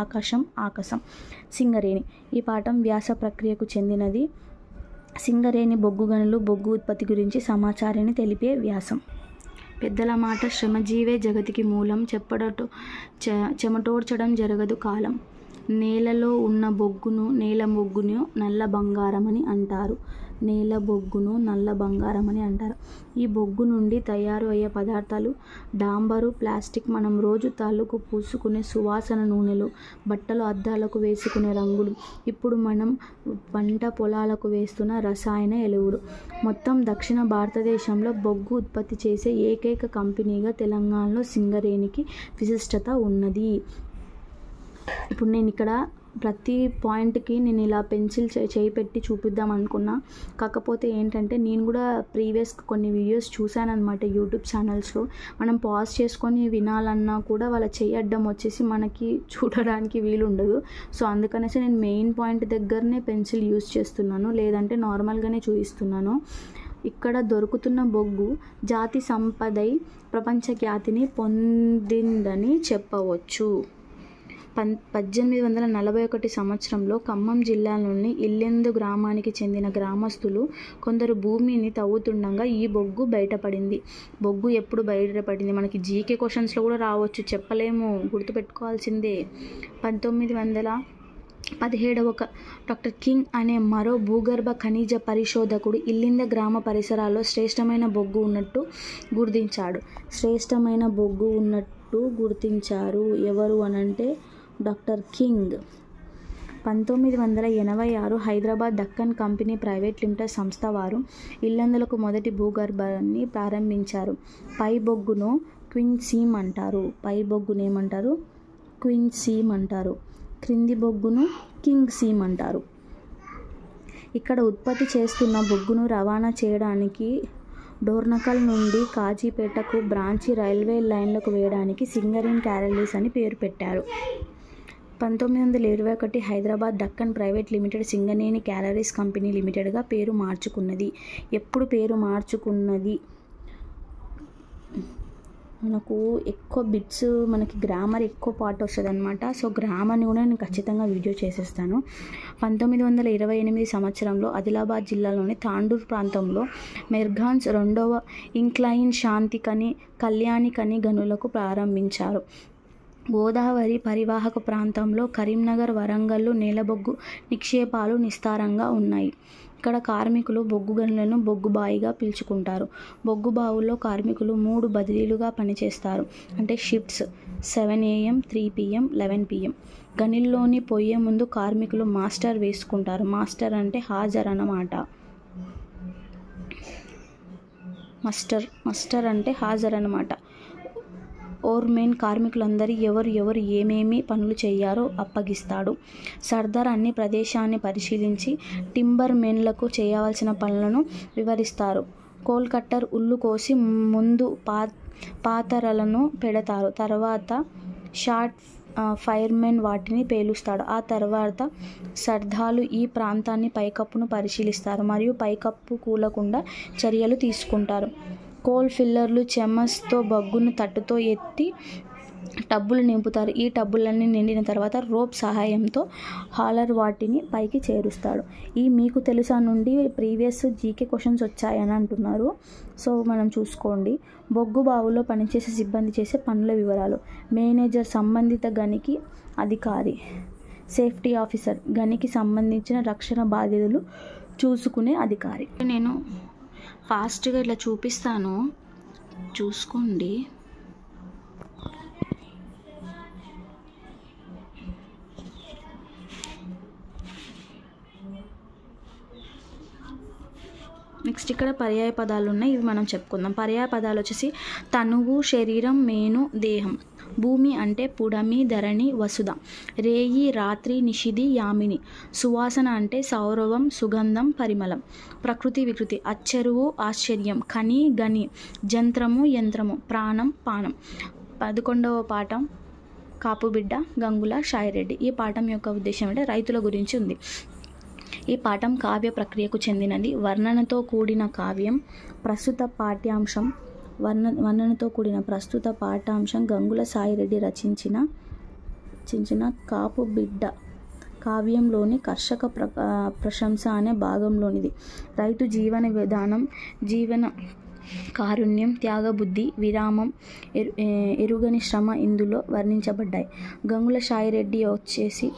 ఆకాశం, ఆకాశం. సింగరేణి. ఈ పాఠం వ్యాస ప్రక్రియకు చెందినది. సింగరేణి బొగ్గు గనులు, బొగ్గు ఉత్పత్తి గురించి సమాచారాన్ని తెలిపే వ్యాసం. పెద్దల మాట: శ్రమజీవే జగతికి మూలం, చెమటోడ్చడం జరగదు కాలం. నేల బొగ్గును నల్ల బంగారం అని అంటారు. ఈ బొగ్గు నుండి తయారు అయ్యే పదార్థాలు డాంబరు, ప్లాస్టిక్, మనం రోజు తలకు పూసుకునే సువాసన నూనెలు, బట్టలు, అద్దాలకు వేసుకునే రంగులు, ఇప్పుడు మనం పంట పొలాలకు వేస్తున్న రసాయన ఎరువులు. మొత్తం దక్షిణ భారతదేశంలో బొగ్గు ఉత్పత్తి చేసే ఏకైక కంపెనీగా తెలంగాణలో సింగరేణికి విశిష్టత ఉన్నది. ఇప్పుడు నేను ఇక్కడ ప్రతి పాయింట్కి నేను ఇలా పెన్సిల్ చేయి పెట్టి చూపిద్దాం అనుకున్నా. కాకపోతే ఏంటంటే నేను కూడా ప్రీవియస్ కొన్ని వీడియోస్ చూశానన్నమాట యూట్యూబ్ ఛానల్స్లో. మనం పాజ్ చేసుకొని వినాలన్నా కూడా వాళ్ళ చెయ్యి అడ్డం వచ్చేసి మనకి చూడడానికి వీలు ఉండదు. సో అందుకనేసి నేను మెయిన్ పాయింట్ దగ్గరనే పెన్సిల్ యూజ్ చేస్తున్నాను, లేదంటే నార్మల్గానే చూపిస్తున్నాను. ఇక్కడ దొరుకుతున్న బొగ్గు జాతి సంపదై ప్రపంచ ఖ్యాతిని పొందిందని చెప్పవచ్చు. 1841 సంవత్సరంలో ఖమ్మం జిల్లాలోని ఇల్లెందు గ్రామానికి చెందిన గ్రామస్తులు కొందరు భూమిని తవ్వుతుండగా ఈ బొగ్గు బయటపడింది. బొగ్గు ఎప్పుడు బయటపడింది మనకి జీకే క్వశ్చన్స్లో కూడా రావచ్చు, చెప్పలేము, గుర్తుపెట్టుకోవాల్సిందే. 1917 డాక్టర్ కింగ్ అనే మరో భూగర్భ ఖనిజ పరిశోధకుడు ఇల్లెందు గ్రామ పరిసరాల్లో శ్రేష్టమైన బొగ్గు ఉన్నట్టు గుర్తించారు. ఎవరు అనంటే doctor king. 1986 Hyderabad Deccan company private limited సంస్థ వారు ఇల్లెందులకు మొదటి భూగర్భాన్ని ప్రారంభించారు. పై బొగ్గును క్వీన్ సీమ్ అంటారు. క్రింది బొగ్గును కింగ్ సీమ్ అంటారు. ఇక్కడ ఉత్పత్తి చేస్తున్న బొగ్గును రవాణా చేయడానికి డోర్నకల్ నుండి కాజీపేటకు బ్రాంచి రైల్వే లైన్లకు వేయడానికి సింగరేణి క్యాలరీస్ అని పేరు పెట్టారు. 1921 Hyderabad Deccan private limited Singareni calories company లిమిటెడ్గా పేరు మార్చుకున్నది. ఎప్పుడు పేరు మార్చుకున్నది? మనకు ఎక్కువ బిట్స్, మనకి గ్రామర్ ఎక్కువ పార్ట్ వస్తుంది అనమాట. సో గ్రామర్ని కూడా నేను ఖచ్చితంగా వీడియో చేసేస్తాను. 1928 సంవత్సరంలో ఆదిలాబాద్ జిల్లాలోని తాండూర్ ప్రాంతంలో మెర్ఘాన్స్ రెండవ ఇంక్లైన్ శాంతి కళ్యాణి గనులకు ప్రారంభించారు. గోదావరి పరివాహక ప్రాంతంలో కరీంనగర్, వరంగల్ నేలబొగ్గు నిక్షేపాలు నిస్తారంగా ఉన్నాయి. ఇక్కడ కార్మికులు బొగ్గు గనులను బొగ్గుబాయిగా పిలుచుకుంటారు. బొగ్గు బావుల్లో కార్మికులు 3 బదిలీలుగా పనిచేస్తారు. అంటే షిఫ్ట్స్ 7 AM, 3 PM, 11 PM. గనిల్లోని పోయే ముందు కార్మికులు మాస్టర్ వేసుకుంటారు. మాస్టర్ అంటే హాజర్ అన్నమాట. మాస్టర్ అంటే హాజర్ అన్నమాట. ఓర్మెన్ కార్మికులందరి ఎవరు ఏమేమి పనులు చేయారో అప్పగిస్తాడు. సర్దార్ అన్ని ప్రదేశాన్ని పరిశీలించి టింబర్ మెన్లకు చేయవలసిన పనులను వివరిస్తారు. కోల్ కట్టర్ ఉల్లు కోసి ముందు పాతరలను పెడతారు. తర్వాత షార్ట్ ఫైర్మెన్ వాటిని పేలుస్తాడు. ఆ తర్వాత సర్దార్లు ఈ ప్రాంతాన్ని పైకప్పును పరిశీలిస్తారు మరియు పైకప్పు కూలకుండా చర్యలు తీసుకుంటారు. కోల్ ఫిల్లర్లు చెమ్మస్తో బొగ్గును తట్టుతో ఎత్తి టబ్బులు నింపుతారు. ఈ టబ్బులన్నీ నిండిన తర్వాత రోప్ సహాయంతో హాలర్ వాటిని పైకి చేరుస్తాడు. ఈ మీకు తెలుసా నుండి ప్రీవియస్ జీకే క్వశ్చన్స్ వచ్చాయని అంటున్నారు. సో మనం చూసుకోండి. బొగ్గు బావులో పనిచేసే సిబ్బంది చేసే పనుల వివరాలు. మేనేజర్ సంబంధిత గనికి అధికారి. సేఫ్టీ ఆఫీసర్ గనికి సంబంధించిన రక్షణ బాధ్యతలు చూసుకునే అధికారి. నేను ఫాస్ట్గా ఇట్లా చూపిస్తాను, చూసుకోండి. నెక్స్ట్ ఇక్కడ పర్యాయ పదాలు ఉన్నాయి, ఇవి మనం చెప్పుకుందాం. పర్యాయ పదాలు వచ్చేసి తనువు, శరీరం, మేను, దేహం. భూమి అంటే పుడమి, ధరణి, వసుధ. రేయి, రాత్రి, నిషిది, యామిని. సువాసన అంటే సౌరవం, సుగంధం, పరిమళం. ప్రకృతి, వికృతి. అచ్చరువు, ఆశ్చర్యం. ఖని, గని. జంత్రము, యంత్రము. ప్రాణం, పానం. 11వ పాఠం కాపుబిడ్డ గంగుల షాయిరెడ్డి. ఈ పాఠం యొక్క ఉద్దేశం అంటే రైతుల గురించి ఉంది. ఈ పాఠం కావ్య ప్రక్రియకు చెందినది. వర్ణనతో కూడిన కావ్యం. ప్రస్తుత పాఠ్యాంశం వర్ణనతో కూడిన ప్రస్తుత పాఠ్యాంశం గంగుల సాయిరెడ్డి రచించిన కాపుబిడ్డ కావ్యంలోని కర్షక ప్రశంస అనే భాగంలోనిది. రైతు జీవన విధానం, జీవన కారుణ్యం, త్యాగబుద్ధి, విరామం, ఎరుగని శ్రమ ఇందులో వర్ణించబడ్డాయి. గంగుల షాయిరెడ్డి వచ్చేసి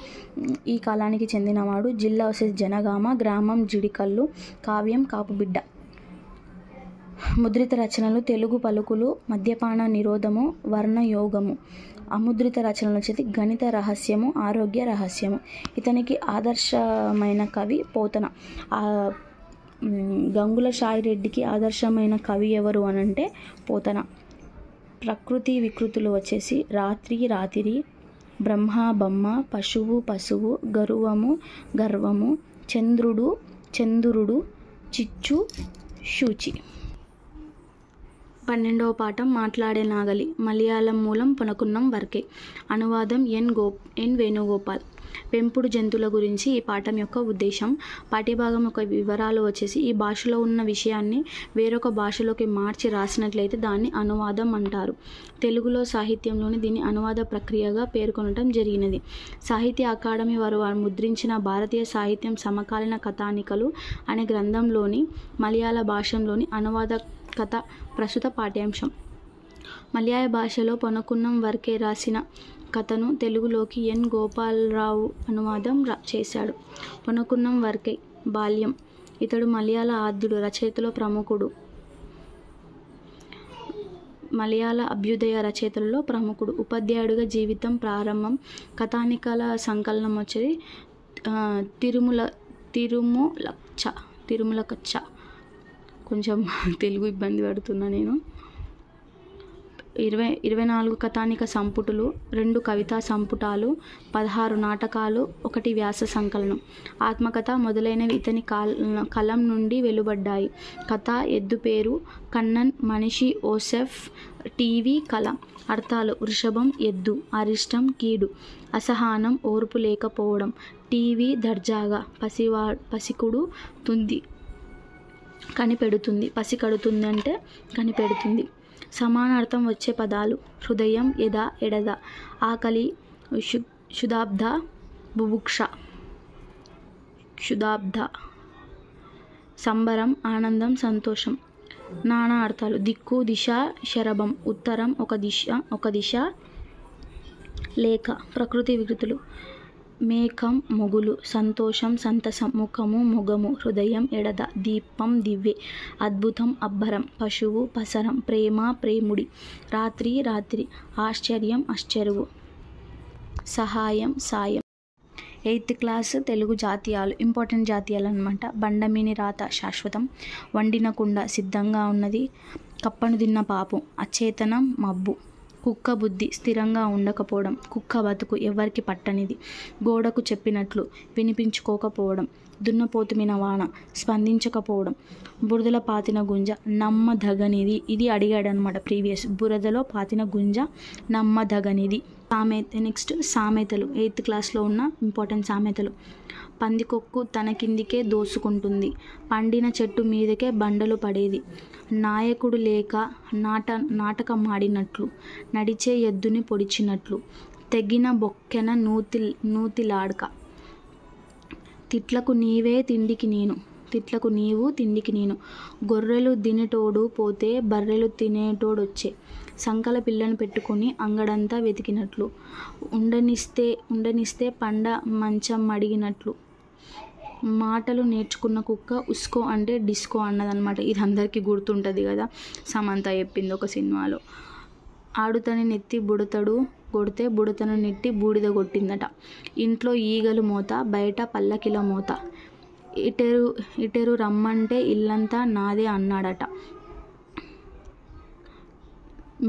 ఈ కాలానికి చెందినవాడు. జిల్లా వచ్చేసి జనగామ, గ్రామం జిడికల్లు. కావ్యం కాపుబిడ్డ. ముద్రిత రచనలు తెలుగు పలుకులు, మద్యపాన నిరోధము, వర్ణయోగము. అముద్రిత రచనలు వచ్చేసి గణిత రహస్యము, ఆరోగ్య రహస్యము. ఇతనికి ఆదర్శమైన కవి పోతన. గంగుల షాయిరెడ్డికి ఆదర్శమైన కవి ఎవరు అనంటే పోతన. ప్రకృతి వికృతులు వచ్చేసి రాత్రి, రాతిరి, బ్రహ్మ బొమ్మ, పశువు పశువు, గరువము గర్వము, చంద్రుడు చంద్రుడు, చిచ్చు శూచి. 12వ పాఠం మాట్లాడే నాగలి. మలయాళం మూలం పొనకున్నం వర్కే. అనువాదం ఎన్ వేణుగోపాల్. పెంపుడు జంతువుల గురించి ఈ పాఠం యొక్క ఉద్దేశం. పాఠ్యభాగం యొక్క వివరాలు వచ్చేసి ఈ భాషలో ఉన్న విషయాన్ని వేరొక భాషలోకి మార్చి రాసినట్లయితే దాన్ని అనువాదం అంటారు. తెలుగులో సాహిత్యంలోని దీన్ని అనువాద ప్రక్రియగా పేర్కొనడం జరిగినది. సాహిత్య అకాడమీ వారు ముద్రించిన భారతీయ సాహిత్యం సమకాలీన కథానికలు అనే గ్రంథంలోని మలయాళ భాషలోని అనువాద కథ ప్రస్తుత పాఠ్యాంశం. మలయాళ భాషలో పొనకున్నం వర్కే రాసిన కథను తెలుగులోకి ఎన్ గోపాలరావు అనువాదం చేశాడు. పొనకున్నం వర్కే బాల్యం. ఇతడు మలయాళ ఆద్యుడు, రచయితలో ప్రముఖుడు. మలయాళ అభ్యుదయ రచయితలలో ప్రముఖుడు. ఉపాధ్యాయుడిగా జీవితం ప్రారంభం. కథానికల సంకలనం వచ్చేది తిరుమలకచ్చ. కొంచెం తెలుగు ఇబ్బంది పడుతున్నా నేను. 24 కథానిక సంపుటులు, 2 కవితా సంపుటాలు, 16 నాటకాలు, 1 వ్యాస సంకలనం. ఆత్మకథ మొదలైనవి ఇతని కలం నుండి వెలువడ్డాయి. కథ ఎద్దు పేరు కన్నన్, మనిషి ఓసెఫ్, టీవీ కళ. అర్థాలు: వృషభం ఎద్దు, అరిష్టం కీడు, అసహనం ఓర్పు లేకపోవడం, టీవీ దర్జాగా, పసికుడు తుంది కనిపెడుతుంది, పసి కడుతుంది అంటే కనిపెడుతుంది. సమానార్థం వచ్చే పదాలు: హృదయం ఎడద, ఆకలి క్షుధాబ్ధ, బుభుక్ష క్షుధాబ్ధ, సంబరం ఆనందం సంతోషం. నానా అర్థాలు: దిక్కు దిశ శరభం, ఉత్తరం ఒక దిశ లేక. ప్రకృతి వికృతులు: మేఘం మొగులు, సంతోషం సంతసం, ముఖము మొగము, హృదయం ఎడద, దీపం దివ్వె, అద్భుతం అబ్బరం, పశువు పసరం, ప్రేమ ప్రేముడి, రాత్రి రాత్రి, ఆశ్చర్యం అశ్చరువు, సహాయం సాయం. 8th క్లాస్ తెలుగు జాతీయాలు. ఇంపార్టెంట్ జాతీయాలు అన్నమాట. బండమీని రాత శాశ్వతం, వండిన కుండ సిద్ధంగా ఉన్నది, కప్పను తిన్న పాపం, అచేతనం మబ్బు, కుక్క బుద్ధి స్థిరంగా ఉండకపోవడం, కుక్క బతుకు ఎవరికి పట్టనిది, గోడకు చెప్పినట్లు వినిపించుకోకపోవడం, దున్నపోతుమిన వాన స్పందించకపోవడం, బురదల పాతిన గుంజ నమ్మదగనిది. ఇది అడిగాడు అనమాట ప్రీవియస్. బురదలో పాతిన గుంజ నమ్మదగనిది. నెక్స్ట్ సామెతలు. 8th క్లాస్లో ఉన్న ఇంపార్టెంట్ సామెతలు. పందికొక్కు తన కిందికే దోసుకుంటుంది, పండిన చెట్టు మీదకే బండలు పడేది, నాయకుడు లేక నాటకం ఆడినట్లు, నడిచే ఎద్దుని పొడిచినట్లు, తెగిన బొక్కెన నూతిలాడక, తిట్లకు నీవే తిండికి నేను, తిట్లకు నీవు తిండికి నేను, గొర్రెలు దినేటోడు పోతే బర్రెలు తినేటోడొచ్చే, సంకల పిల్లను పెట్టుకుని అంగడంతా వెతికినట్లు, ఉండనిస్తే పండ మంచం అడిగినట్లు, మాటలు నేర్చుకున్న కుక్క ఉస్కో అంటే డిస్కో అన్నదన్నమాట. ఇది అందరికీ గుర్తుంటుంది కదా, సమంత చెప్పింది ఒక సినిమాలో. ఆడుతని నెత్తి బుడతడు కొడితే బుడతను నెట్టి బూడిద కొట్టిందట, ఇంట్లో ఈగలు మోత బయట పల్లకిల మోత, ఇటెరు రమ్మంటే ఇల్లంతా నాదే అన్నాడట,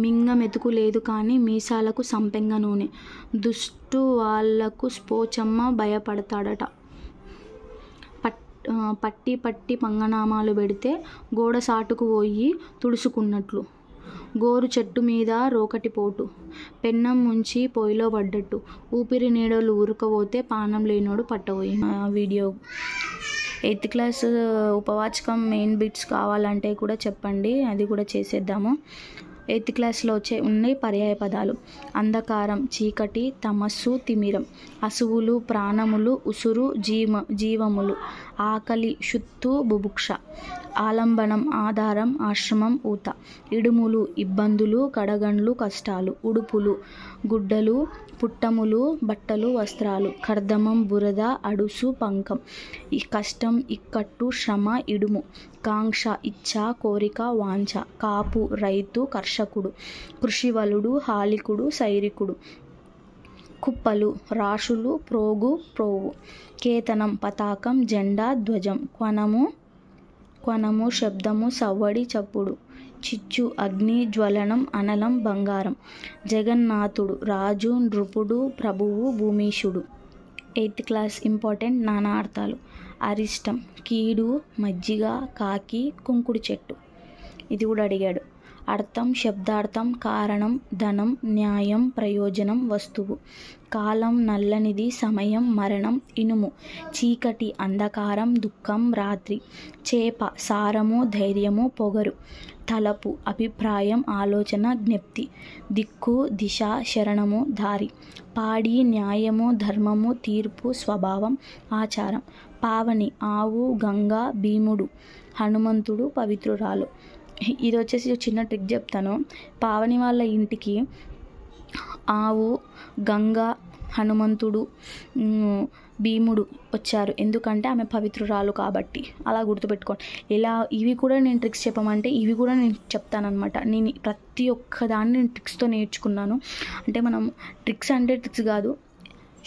మింగ మెతుకు లేదు కానీ మీసాలకు సంపెంగ నూనె, దుష్టు వాళ్లకు పోచమ్మ భయపడతాడట, పట్టి పంగనామాలు పెడితే గోడ సాటుకు పోయి తుడుచుకున్నట్లు, గోరు చెట్టు మీద రోకటి పోటు, పెన్నం ముంచి పొయ్యిలో పడ్డట్టు, ఊపిరి నీడలు ఊరుకపోతే పానం లేనోడు పట్టబోయి. వీడియో 8th క్లాస్ ఉపవాచకం మెయిన్ బిట్స్ కావాలంటే కూడా చెప్పండి, అది కూడా చేసేద్దాము. 8th క్లాస్లో ఉన్నాయి పర్యాయ పదాలు. అంధకారం చీకటి, తమస్సు తిమిరం, అసువులు ప్రాణములు, ఉసురు జీవములు, ఆకలి శుత్తు బుభుక్ష, ఆలంబనం ఆధారం ఆశ్రమం ఊత, ఇడుములు ఇబ్బందులు కడగండ్లు కష్టాలు, ఉడుపులు గుడ్డలు పుట్టములు బట్టలు వస్త్రాలు, కర్దమం బురద అడుసు పంకం, కష్టం ఇక్కట్టు శ్రమ ఇడుము, కాంక్ష ఇచ్ఛ కోరిక వాంఛ, కాపు రైతు కర్షకుడు, కృషివలుడు హాలికుడు సైరికుడు, కుప్పలు రాశులు ప్రోగు, కేతనం పతాకం జెండా ధ్వజం, క్వనము శబ్దము సవ్వడి చప్పుడు, చిచ్చు అగ్ని, జ్వలనం, అనలం, బంగారం. జగన్నాథుడు రాజు, నృపుడు, ప్రభువు, భూమీషుడు. 8th class important నానార్థాలు. అరిష్టం కీడు, మజ్జిగ, కాకి, కుంకుడు చెట్టు. ఇది కూడా అడిగాడు. అర్థం శబ్దార్థం కారణం, ధనం, న్యాయం, ప్రయోజనం, వస్తువు. కాలం నల్లనిది, సమయం, మరణం, ఇనుము. చీకటి అంధకారం, దుఃఖం, రాత్రి. చేప సారము, ధైర్యము, పొగరు. తలపు అభిప్రాయం, ఆలోచన, జ్ఞప్తి. దిక్కు దిశ, శరణము, దారి. పాడి న్యాయము, ధర్మము, తీర్పు, స్వభావం, ఆచారం. పావని ఆవు, గంగ, భీముడు. హనుమంతుడు పవిత్రురాలు. ఇది వచ్చేసి చిన్న ట్రిక్ చెప్తాను. పావని వాళ్ళ ఇంటికి ఆవు, గంగ, హనుమంతుడు, భీముడు వచ్చారు. ఎందుకంటే ఆమె పవిత్రురాలు కాబట్టి. అలా గుర్తుపెట్టుకోండి. ఇలా ఇవి కూడా నేను ట్రిక్స్ చెప్పమంటే ఇవి కూడా నేను చెప్తానమాట. నేను ప్రతి ఒక్కదాన్ని నేను ట్రిక్స్తో నేర్చుకున్నాను. అంటే మనం ట్రిక్స్ అంటే ట్రిక్స్ కాదు,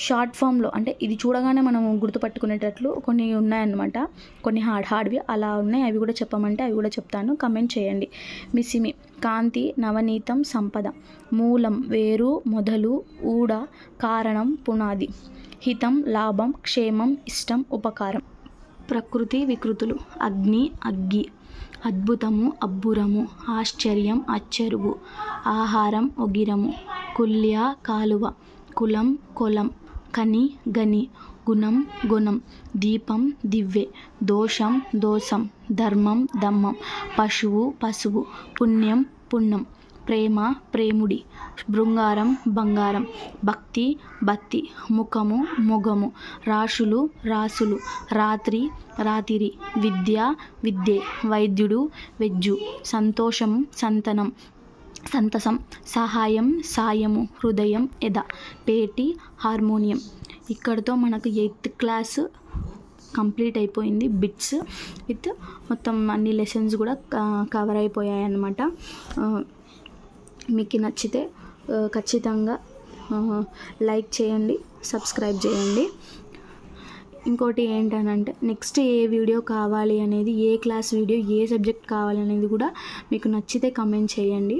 షార్ట్ ఫామ్లో అంటే ఇది చూడగానే మనం గుర్తుపట్టుకునేటట్లు కొన్ని ఉన్నాయన్నమాట. కొన్ని హార్డ్వి అలా ఉన్నాయి. అవి కూడా చెప్పమంటే అవి కూడా చెప్తాను. కమెంట్ చేయండి. మిసిమి కాంతి, నవనీతం, సంపద. మూలం వేరు, మొదలు, ఊడ, కారణం, పునాది. హితం లాభం, క్షేమం, ఇష్టం, ఉపకారం. ప్రకృతి వికృతులు. అగ్ని అగ్గి. అద్భుతము అబ్బురము. ఆశ్చర్యం అచ్చెరువు. ఆహారం ఒగిరము. కుల్య కాలువ. కులం కొలం. కని గని. గుణం గుణం. దీపం దివ్వె. దోషం దోషం. ధర్మం దమ్మం. పశువు పశువు. పుణ్యం పుణ్యం. ప్రేమ ప్రేముడి. బృంగారం బంగారం. భక్తి బత్తి. ముఖము మొగము. రాశులు రాసులు. రాత్రి రాతిరి. విద్య విద్యే. వైద్యుడు వెజ్జు. సంతోషం సంతనం సంతసం. సహాయం సాయము. హృదయం ఎద. పేటి హార్మోనియం. ఇక్కడితో మనకు 8th క్లాస్ కంప్లీట్ అయిపోయింది. బిట్స్ విత్ మొత్తం అన్ని లెసన్స్ కూడా కవర్ అయిపోయాయి అన్నమాట. మీకు నచ్చితే ఖచ్చితంగా లైక్ చేయండి, సబ్స్క్రైబ్ చేయండి. ఇంకోటి ఏంటనంటే నెక్స్ట్ ఏ వీడియో కావాలి అనేది, ఏ క్లాస్ వీడియో, ఏ సబ్జెక్ట్ కావాలి అనేది కూడా మీకు నచ్చితే కమెంట్ చేయండి.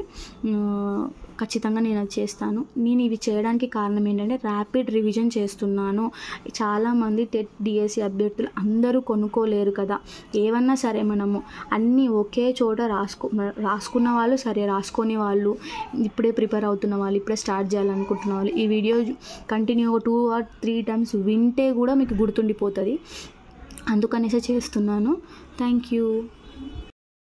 ఖచ్చితంగా నేను అది చేస్తాను. నేను ఇవి చేయడానికి కారణం ఏంటంటే ర్యాపిడ్ రివిజన్ చేస్తున్నాను. చాలామంది టెట్ డిఎస్సి అభ్యర్థులు అందరూ కొనుక్కోలేరు కదా. ఏమన్నా సరే మనము అన్నీ ఒకే చోట రాసుకున్న వాళ్ళు సరే, రాసుకొని వాళ్ళు, ఇప్పుడే ప్రిపేర్ అవుతున్న వాళ్ళు, ఇప్పుడే స్టార్ట్ చేయాలనుకుంటున్న వాళ్ళు ఈ వీడియో కంటిన్యూగా 2 or 3 times వింటే కూడా మీకు గుర్తుండిపోతుంది. అందుకనేసే చేస్తున్నాను. Thank you.